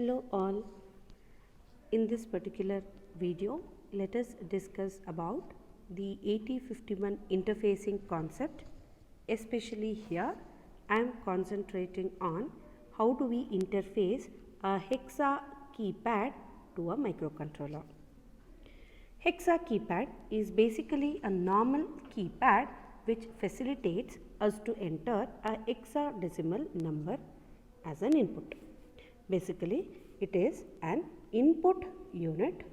Hello all. In this particular video, let us discuss about the 8051 interfacing concept. Especially here, I am concentrating on how do we interface a Hexa keypad to a microcontroller. Hexa keypad is basically a normal keypad which facilitates us to enter a hexadecimal number as an input. Basically, it is an input unit,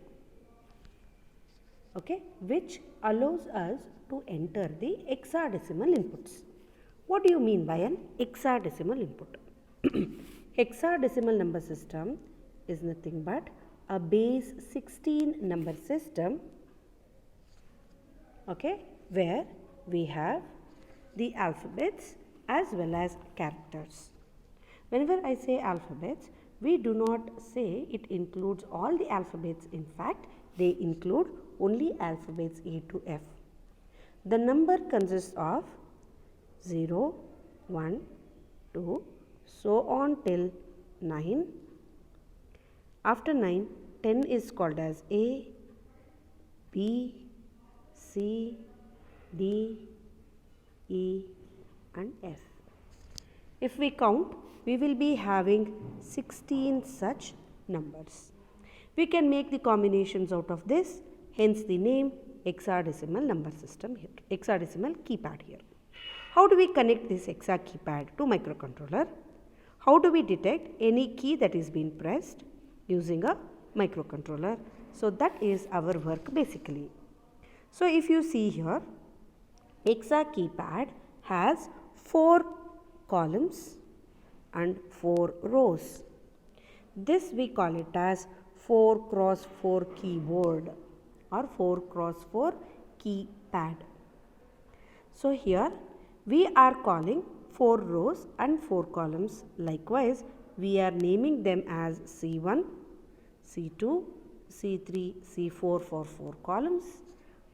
which allows us to enter the hexadecimal inputs. What do you mean by an hexadecimal input? Hexadecimal number system is nothing but a base 16 number system, where we have the alphabets as well as characters. Whenever I say alphabets, we do not say it includes all the alphabets. In fact, they include only alphabets A to F. The number consists of 0, 1, 2, so on till 9. After 9, 10 is called as A, B, C, D, E and F. If we count, we will be having 16 such numbers. We can make the combinations out of this, hence the name hexadecimal number system here, hexadecimal keypad here. How do we connect this hexa keypad to microcontroller? How do we detect any key that is being pressed using a microcontroller? So that is our work basically. So if you see here, hexa keypad has 4 columns and 4 rows. This we call it as 4x4 keyboard or 4x4 keypad. So here we are calling 4 rows and 4 columns. Likewise, we are naming them as C1, C2, C3, C4 for 4 columns,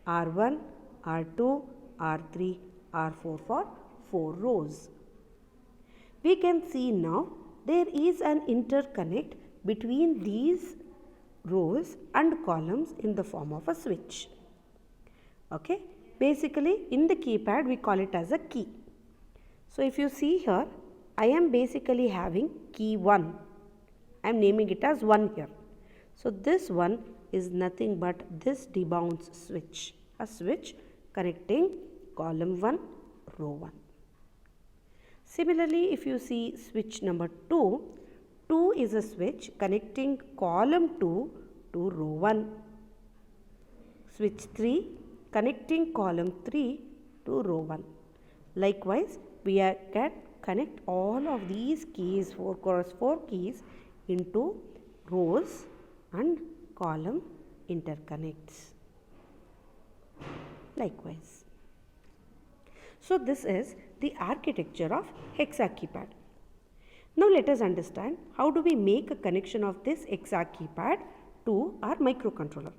R1, R2, R3, R4 for 4 rows. We can see now there is an interconnect between these rows and columns in the form of a switch. Basically in the keypad we call it as a key. So if you see here, I am basically having key 1. I am naming it as 1 here. So this one is nothing but this debounce switch, a switch connecting column 1, row 1. Similarly, if you see switch number 2, 2 is a switch connecting column 2 to row 1. Switch 3 connecting column 3 to row 1. Likewise, we can connect all of these keys, 4x4 keys, into rows and column interconnects. Likewise. So this is the architecture of hexa keypad. Now let us understand how do we make a connection of this hexa keypad to our microcontroller.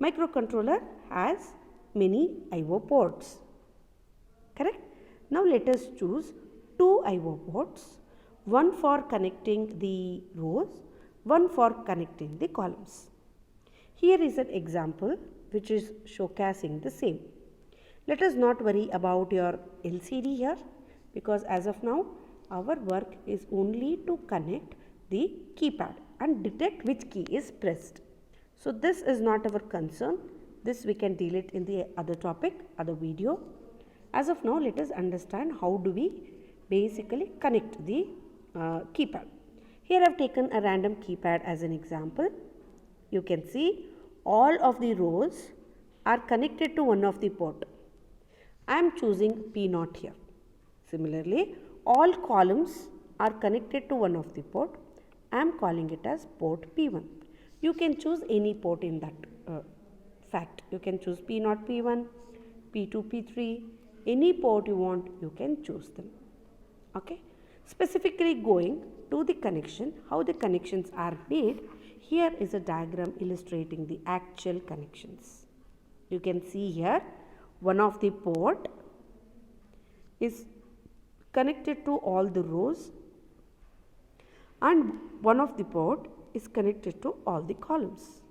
Microcontroller has many I/O ports. Correct? Now let us choose 2 I/O ports, one for connecting the rows, one for connecting the columns. Here is an example which is showcasing the same. Let us not worry about your LCD here, because as of now our work is only to connect the keypad and detect which key is pressed. So this is not our concern. This we can deal it in the other topic, other video. As of now, let us understand how do we basically connect the keypad. Here I have taken a random keypad as an example. You can see all of the rows are connected to one of the port. I am choosing P0 here. Similarly, all columns are connected to one of the port. I am calling it as port P1. You can choose any port in that fact. You can choose P0, P1, P2, P3. Any port you want, you can choose them. Specifically going to the connection, how the connections are made, here is a diagram illustrating the actual connections. You can see here, one of the port is connected to all the rows and one of the port is connected to all the columns.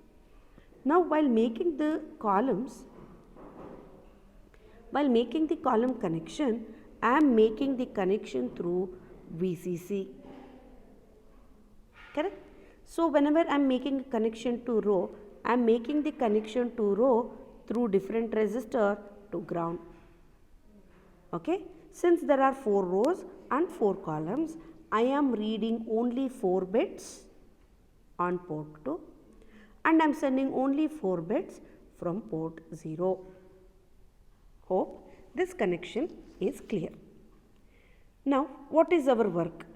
Now while making the column connection, I am making the connection through VCC. Correct? So whenever I am making a connection to row, I am making the connection to row through different resistor to ground. Okay? Since there are 4 rows and 4 columns, I am reading only 4 bits on port 2 and I am sending only 4 bits from port 0. Hope this connection is clear. Now, what is our work?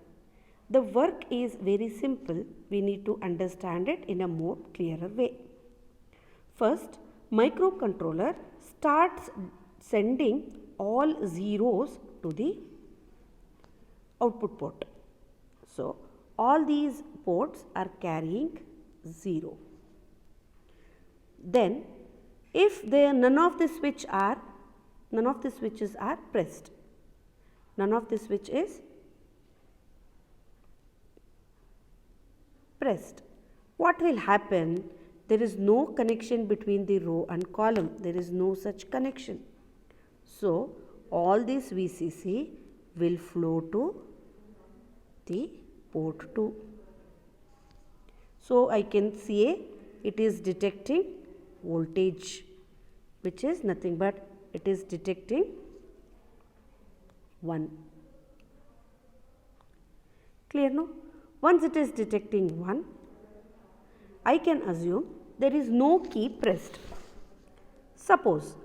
The work is very simple. We need to understand it in a more clearer way. First, microcontroller starts sending all zeros to the output port. So, all these ports are carrying 0. Then, if none of the switches are pressed, none of the switch is pressed, what will happen? There is no connection between the row and column. There is no such connection. So, all this VCC will flow to the port 2. So, I can say it is detecting voltage, which is nothing but it is detecting 1. Clear, no? Once it is detecting 1, I can assume there is no key pressed. Suppose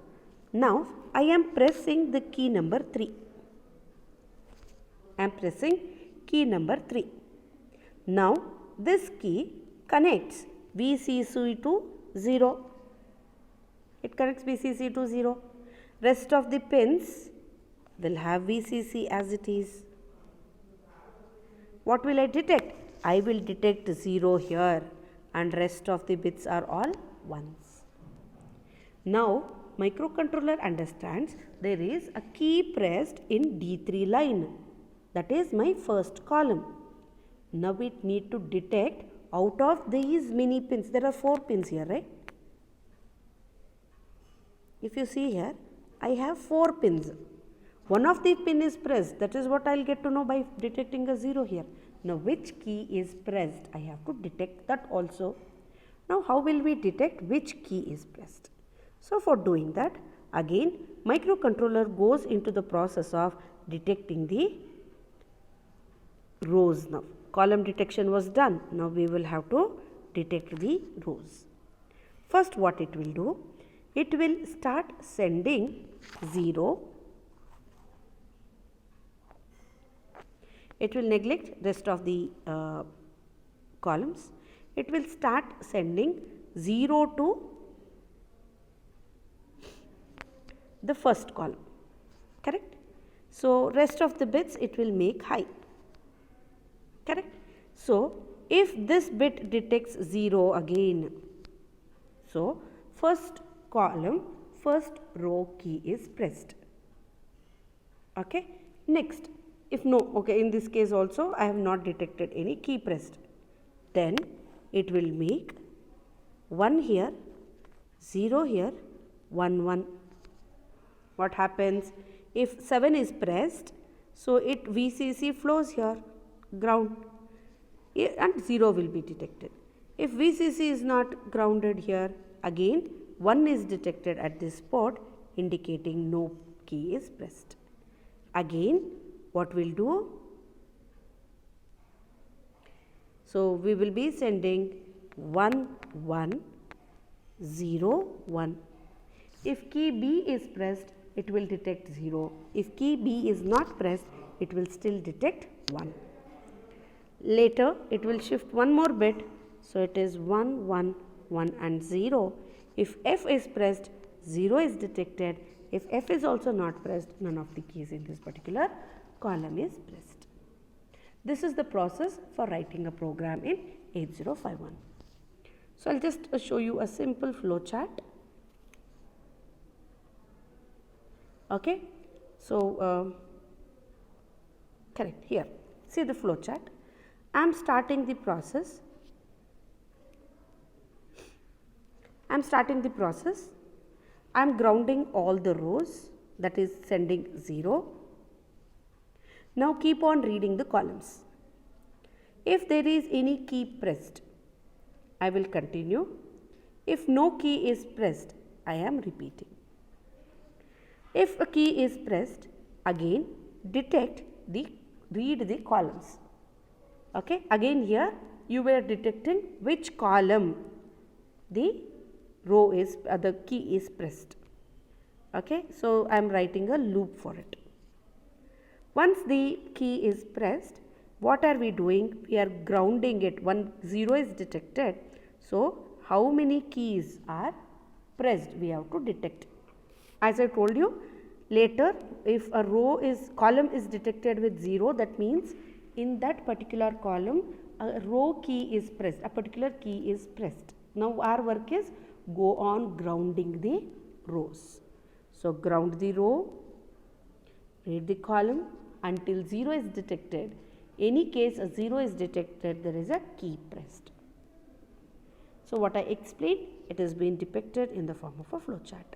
now I am pressing the key number 3. I am pressing key number 3. Now this key connects VCC to 0. It connects VCC to 0. Rest of the pins will have VCC as it is. What will I detect? I will detect 0 here and rest of the bits are all 1s. Now microcontroller understands there is a key pressed in D3 line. That is my first column. Now it need to detect out of these many pins. There are 4 pins here, right? If you see here, I have 4 pins. One of the pin is pressed. That is what I will get to know by detecting a 0 here. Now which key is pressed? I have to detect that also. Now how will we detect which key is pressed? So for doing that, again microcontroller goes into the process of detecting the rows now. Column detection was done. Now we will have to detect the rows. First what it will do? It will start sending 0. It will neglect rest of the columns. It will start sending 0 to the first column. Correct? So rest of the bits it will make high. Correct? So if this bit detects 0 again, so first column, first row key is pressed. Okay? Next, if no, okay, in this case also I have not detected any key pressed, then it will make 1 here, 0 here, 1 1. What happens? If 7 is pressed, so it VCC flows here, ground, and 0 will be detected. If VCC is not grounded here, again 1 is detected at this port, indicating no key is pressed. Again what we'll do? So we will be sending 1 1 0 1. If key B is pressed, it will detect 0. If key B is not pressed, it will still detect 1. Later it will shift one more bit, so it is 1 1 1 and 0. If F is pressed, 0 is detected. If F is also not pressed, none of the keys in this particular column is pressed. This is the process for writing a program in 8051. So I'll just show you a simple flow chart. Okay, so correct, here see the flow chart. I am starting the process. I am grounding all the rows, that is sending 0. Now keep on reading the columns. If there is any key pressed, I will continue. If no key is pressed, I am repeating. If a key is pressed, again read the columns. Okay, again here you were detecting which column the key is pressed. Okay, so I am writing a loop for it. Once the key is pressed, what are we doing? We are grounding it. 0 is detected. So how many keys are pressed? We have to detect. As I told you, later if a column is detected with 0, that means in that particular column a row key is pressed, a particular key is pressed. Now our work is go on grounding the rows. So ground the row, read the column until 0 is detected. Any case a 0 is detected, there is a key pressed. So what I explained, it has been depicted in the form of a flowchart.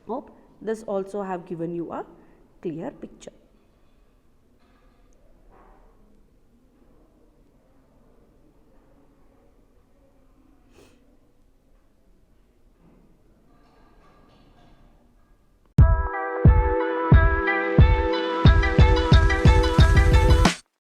Hope this also have given you a clear picture.